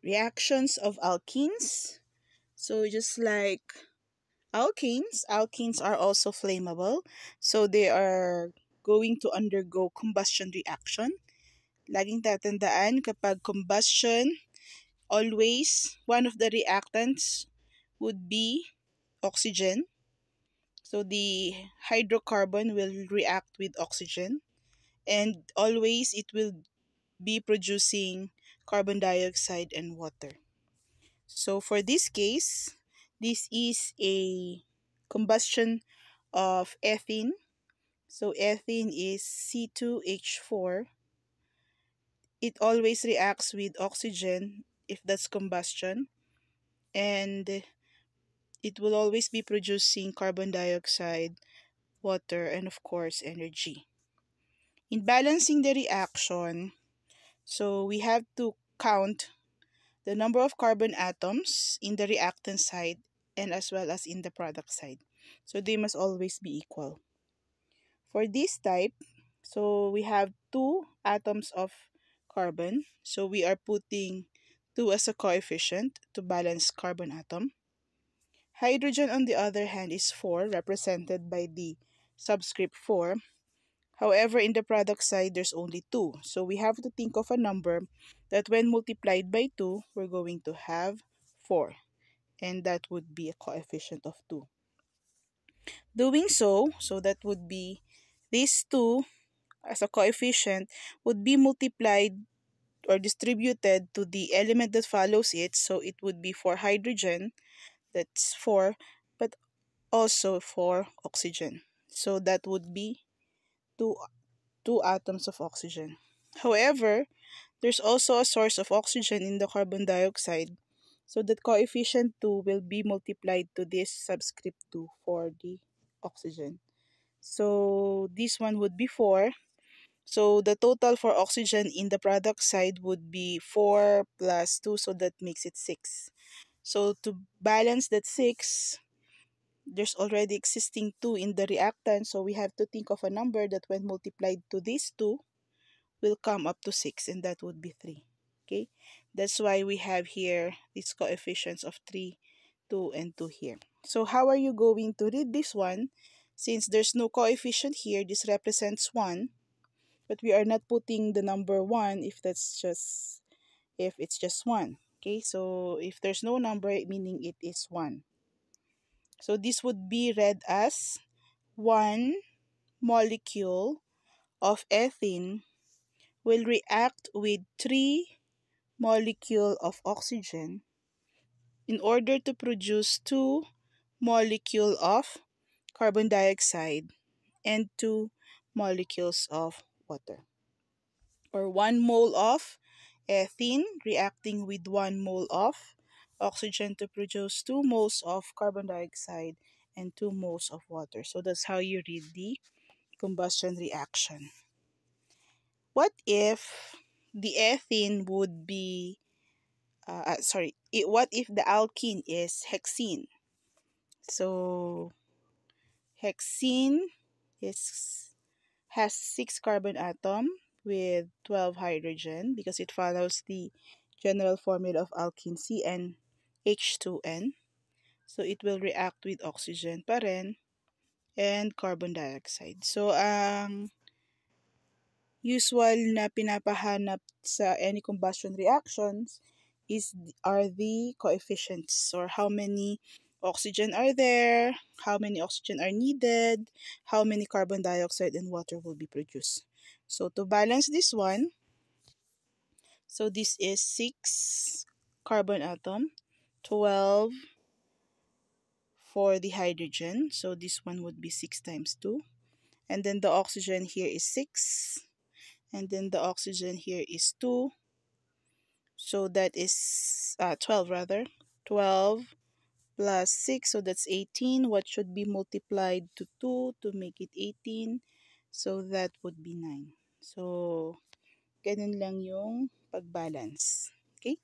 Reactions of alkenes. So just like alkenes are also flammable. So they are going to undergo combustion reaction. Laging tatandaan kapag combustion, always one of the reactants would be oxygen. So the hydrocarbon will react with oxygen, and always it will be producing carbon dioxide and water. So for this case, this is a combustion of ethene. So ethene is C2H4. It always reacts with oxygen if that's combustion, and it will always be producing carbon dioxide, water, and of course energy. In balancing the reaction, so we have to count the number of carbon atoms in the reactant side and as well as in the product side. So they must always be equal. For this type, so we have 2 atoms of carbon. So we are putting 2 as a coefficient to balance carbon atom. Hydrogen, on the other hand, is 4, represented by the subscript 4. However, in the product side, there's only 2. So we have to think of a number that when multiplied by 2, we're going to have 4. And that would be a coefficient of 2. Doing so that would be these 2 as a coefficient would be multiplied or distributed to the element that follows it. So it would be for hydrogen, that's 4, but also for oxygen. So that would be 2 atoms of oxygen. However, there's also a source of oxygen in the carbon dioxide. So that coefficient 2 will be multiplied to this subscript 2 for the oxygen. So this one would be 4. So the total for oxygen in the product side would be 4 plus 2, so that makes it 6. So to balance that 6, there's already existing 2 in the reactant, so we have to think of a number that when multiplied to these 2 will come up to 6, and that would be 3. Okay, that's why we have here these coefficients of 3, 2, and 2 here. So how are you going to read this one? Since there's no coefficient here, this represents 1, but we are not putting the number 1 if it's just 1. Okay, so if there's no number, meaning it is 1. So this would be read as 1 molecule of ethene will react with 3 molecule of oxygen in order to produce 2 molecule of carbon dioxide and 2 molecules of water. Or 1 mole of ethene reacting with 1 mole of oxygen to produce 2 moles of carbon dioxide and 2 moles of water. So that's how you read the combustion reaction. What if the ethene would be, what if the alkene is hexene? So hexene has 6 carbon atom with 12 hydrogen because it follows the general formula of alkene CnH2n. So it will react with oxygen pa rin and carbon dioxide. So ang usual na pinapahanap sa any combustion reactions are the coefficients, or how many oxygen are there, how many oxygen are needed, how many carbon dioxide and water will be produced. So to balance this one, so this is 6 carbon atom, 12 for the hydrogen. So this one would be 6 times 2. And then the oxygen here is 6. And then the oxygen here is 2. So that is 12 rather. 12 plus 6, so that's 18. What should be multiplied to 2 to make it 18? So that would be 9. So ganun lang yung pagbalance. Okay?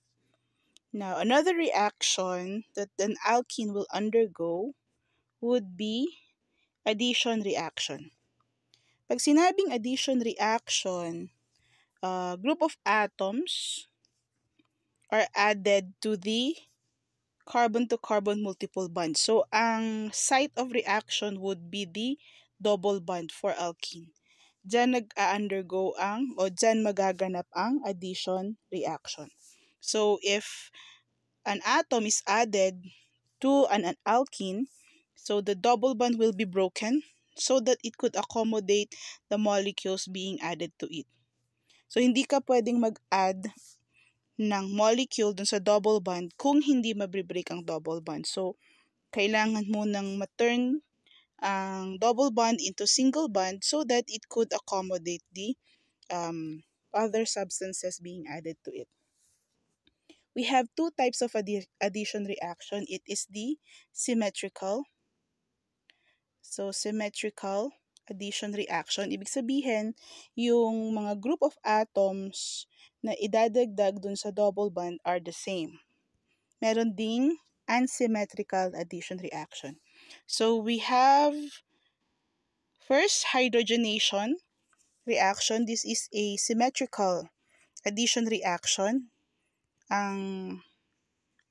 Now, another reaction that an alkene will undergo would be addition reaction. Pag sinabing addition reaction, group of atoms are added to the carbon-to-carbon multiple bond. So, ang site of reaction would be the double bond for alkene. Diyan nag-undergo diyan magaganap ang addition reaction. So, if an atom is added to an alkene, so the double bond will be broken so that it could accommodate the molecules being added to it. So, hindi ka pwedeng mag-add ng molecule dun sa double bond kung hindi mabibreak ang double bond. So, kailangan mo nang ma-turn ang double bond into single bond so that it could accommodate the other substances being added to it. We have two types of addition reaction. It is the symmetrical. So, symmetrical addition reaction. Ibig sabihin, yung mga group of atoms na idadagdag dun sa double bond are the same. Meron ding unsymmetrical addition reaction. So, we have first hydrogenation reaction. This is a symmetrical addition reaction. Ang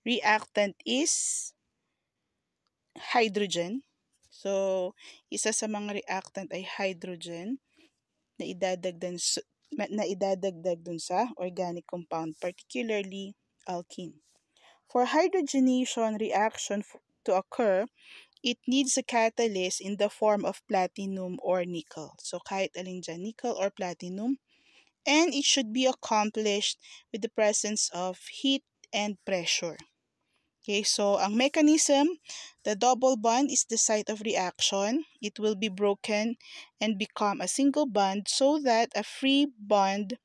reactant is hydrogen. So, isa sa mga reactant ay hydrogen na idadagdag dun sa organic compound, particularly alkene. For hydrogenation reaction to occur, it needs a catalyst in the form of platinum or nickel. So, kahit alin dyan, nickel or platinum. And it should be accomplished with the presence of heat and pressure. Okay, so ang mechanism, the double bond is the site of reaction. It will be broken and become a single bond so that a free bond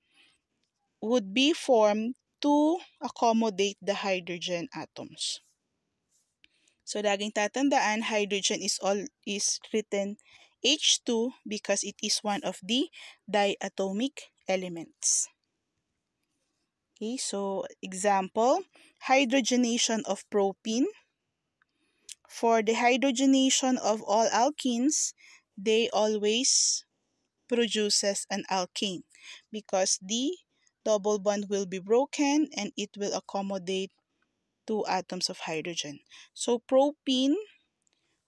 would be formed to accommodate the hydrogen atoms. So, laging tatandaan, hydrogen is written H2 because it is one of the diatomic elements. Okay, so example, hydrogenation of propine. For the hydrogenation of all alkenes, they always produces an alkane because the double bond will be broken and it will accommodate two atoms of hydrogen. So propene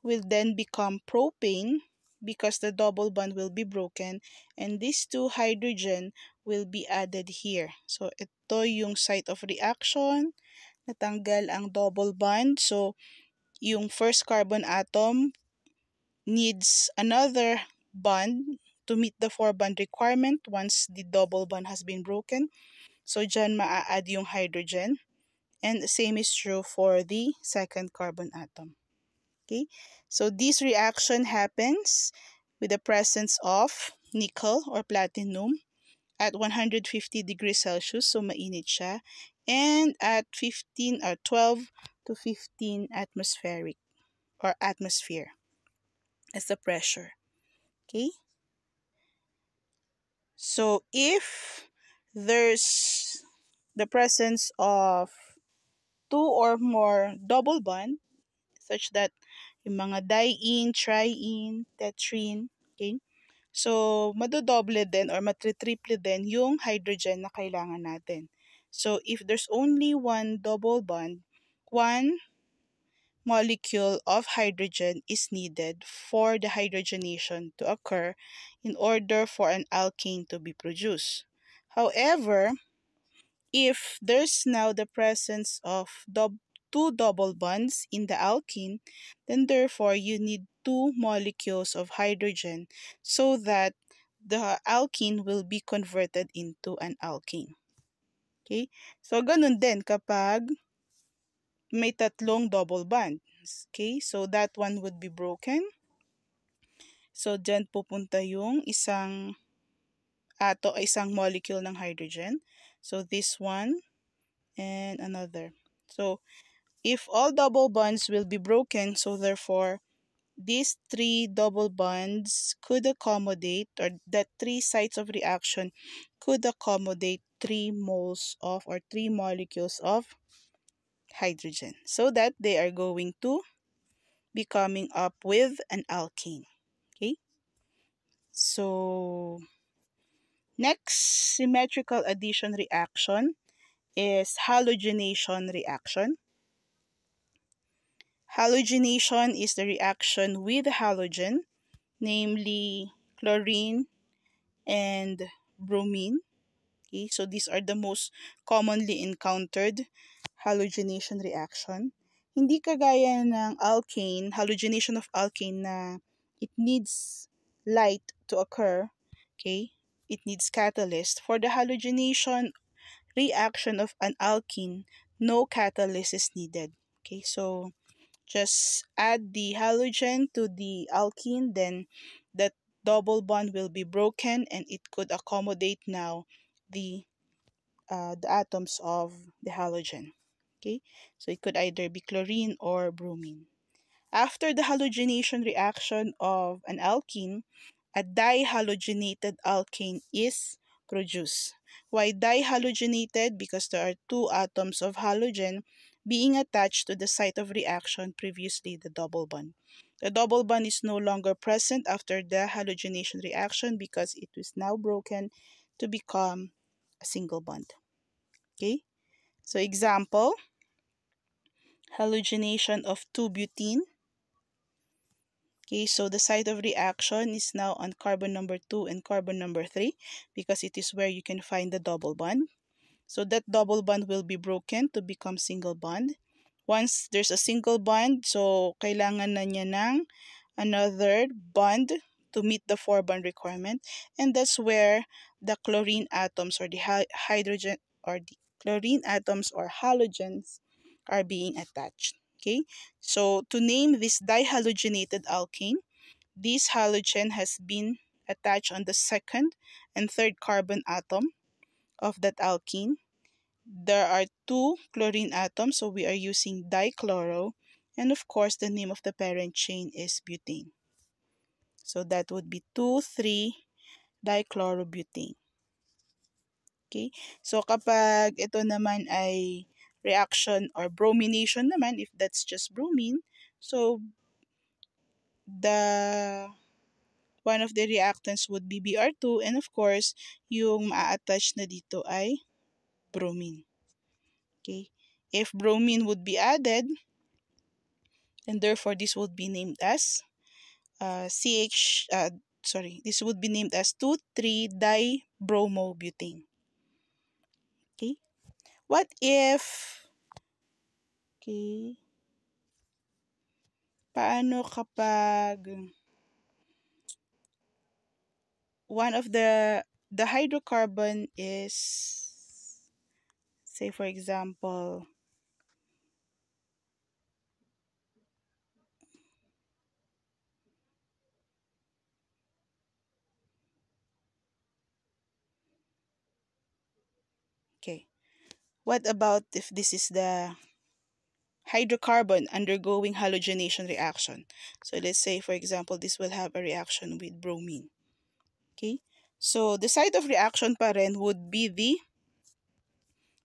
will then become propane because the double bond will be broken and these two hydrogen will be added here. So ito yung site of reaction, natanggal ang double bond. So yung first carbon atom needs another bond to meet the 4-bond requirement once the double bond has been broken. So dyan maa-add yung hydrogen. And the same is true for the second carbon atom. Okay, so this reaction happens with the presence of nickel or platinum at 150 degrees Celsius, so mainit siya, and at 15 or 12 to 15 atmospheric or atmosphere as the pressure. Okay, so if there's the presence of two or more double bond such that yung mga diene, triene, tetrene, okay? So, madodoble din or matritriple din yung hydrogen na kailangan natin. So, if there's only one double bond, one molecule of hydrogen is needed for the hydrogenation to occur in order for an alkane to be produced. However, if there's now the presence of two double bonds in the alkene, then therefore you need two molecules of hydrogen so that the alkene will be converted into an alkane. Okay? So, ganun din kapag may tatlong double bonds. Okay? So, that one would be broken. So, dyan pupunta yung isang molecule ng hydrogen. So, this one and another. So, if all double bonds will be broken, so therefore, these three double bonds could accommodate, or that three sites of reaction could accommodate 3 moles of, or 3 molecules of hydrogen, so that they are going to be coming up with an alkane. Okay? So, next symmetrical addition reaction is halogenation reaction. Halogenation is the reaction with halogen, namely chlorine and bromine. Okay, so these are the most commonly encountered halogenation reaction. Hindi kagaya ng alkane, halogenation of alkane na it needs light to occur. Okay, it needs catalyst. For the halogenation reaction of an alkene, no catalyst is needed. Okay, so just add the halogen to the alkene, then that double bond will be broken and it could accommodate now the atoms of the halogen. Okay, so it could either be chlorine or bromine. After the halogenation reaction of an alkene, a dihalogenated alkane is produced. Why dihalogenated? Because there are two atoms of halogen being attached to the site of reaction, previously the double bond. The double bond is no longer present after the halogenation reaction because it is now broken to become a single bond. Okay, so example, halogenation of 2-butene. Okay, so the site of reaction is now on carbon number 2 and carbon number 3 because it is where you can find the double bond. So that double bond will be broken to become single bond. Once there's a single bond, so kailangan na niya ng another bond to meet the 4-bond requirement. And that's where the chlorine atoms or the hydrogen or the chlorine atoms or halogens are being attached. Okay, so to name this dihalogenated alkane, this halogen has been attached on the second and third carbon atom of that alkene. There are 2 chlorine atoms, so we are using dichloro, and of course the name of the parent chain is butane. So that would be 2,3-dichlorobutane. Okay, so kapag ito naman ay reaction or bromination naman, if that's just bromine, so the one of the reactants would be Br2, and of course, yung maa-attach na dito ay bromine. Okay, if bromine would be added, and therefore this would be named as this would be named as 2,3-dibromobutane. Okay, what if, okay, paano kapag one of the hydrocarbon is, say for example, okay, what about if this is the hydrocarbon undergoing halogenation reaction? So let's say, for example, this will have a reaction with bromine. Okay, so the site of reaction pa rin would be the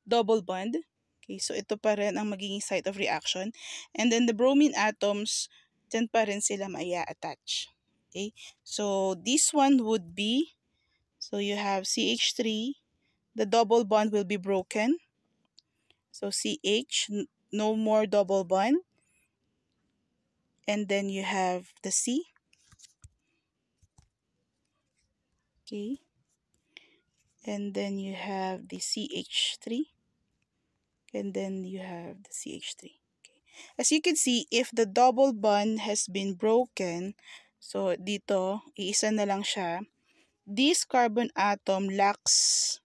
double bond. Okay, so ito pa rin ang magiging site of reaction. And then the bromine atoms, dyan pa rin sila maya-attach. Okay, so this one would be, so you have CH3, the double bond will be broken. So CH, no more double bond. And then you have the C. Okay. And then you have the CH3. And then you have the CH3. Okay. As you can see, if the double bond has been broken, so dito, iisa na lang siya, this carbon atom lacks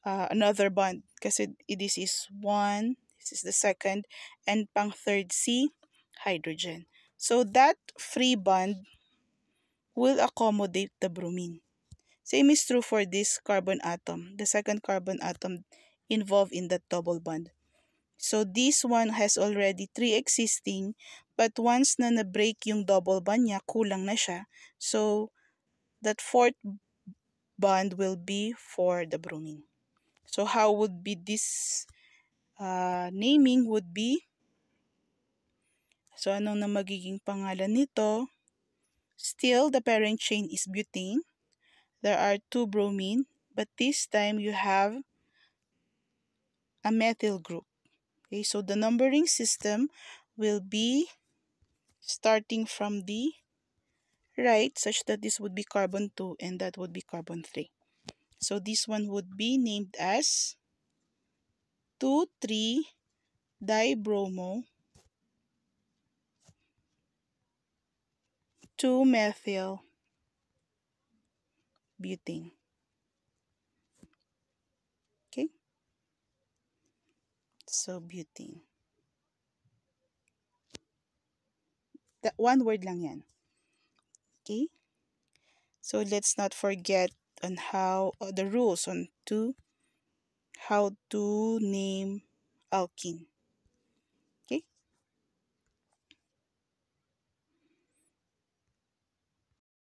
another bond kasi this is 1, this is the second, and pang third C, hydrogen. So that free bond will accommodate the bromine. Same is true for this carbon atom, the second carbon atom involved in that double bond. So this one has already 3 existing, but once na na-break yung double bond niya, kulang na siya. So that fourth bond will be for the bromine. So how would be this naming would be, so anong na magiging pangalan nito? Still, the parent chain is butane. There are 2 bromine, but this time you have a methyl group. Okay, so the numbering system will be starting from the right, such that this would be carbon 2 and that would be carbon 3. So this one would be named as 2,3-dibromo 2-methyl butane. Okay, so butane. That one word lang yan. Okay, so let's not forget on how the rules on how to name alkene.